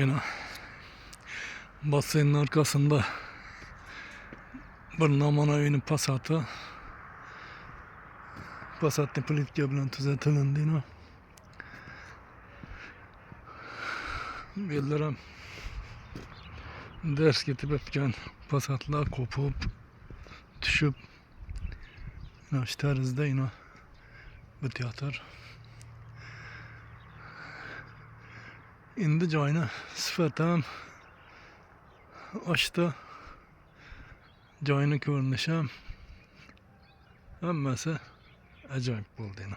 Yine basının arkasında bir namana evinin Passat'ı. Passat'ın plitka bilen düzeltilindi yine. Bellerim ders getirip etken Passat'lar kopup düşüp yine işte terizde yine bitiyatar. İndi joyunu sıfatam açtı. Joyunu görünüşüm hammasi acayip oldu yine.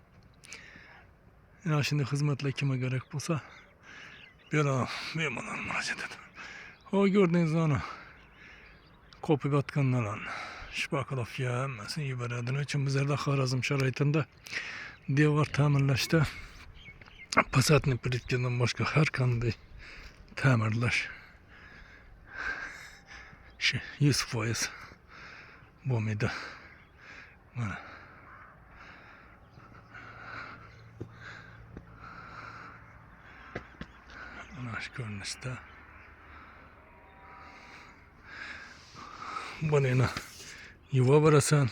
Yine şimdi hizmetle kime gerek bulsa bir manal müracaat edin. O gördüğünüz onu kopup atkanlar şıpakalaf ya hammasi yuvarladığın için bizlerde Xorazm şaraitinde devor ta'mirlashda Passat'ni plitkadan boshqa har qanday ta'mirlash 100% bo'lmaydi. Mana shu ko'rinishda buni yuvaverasan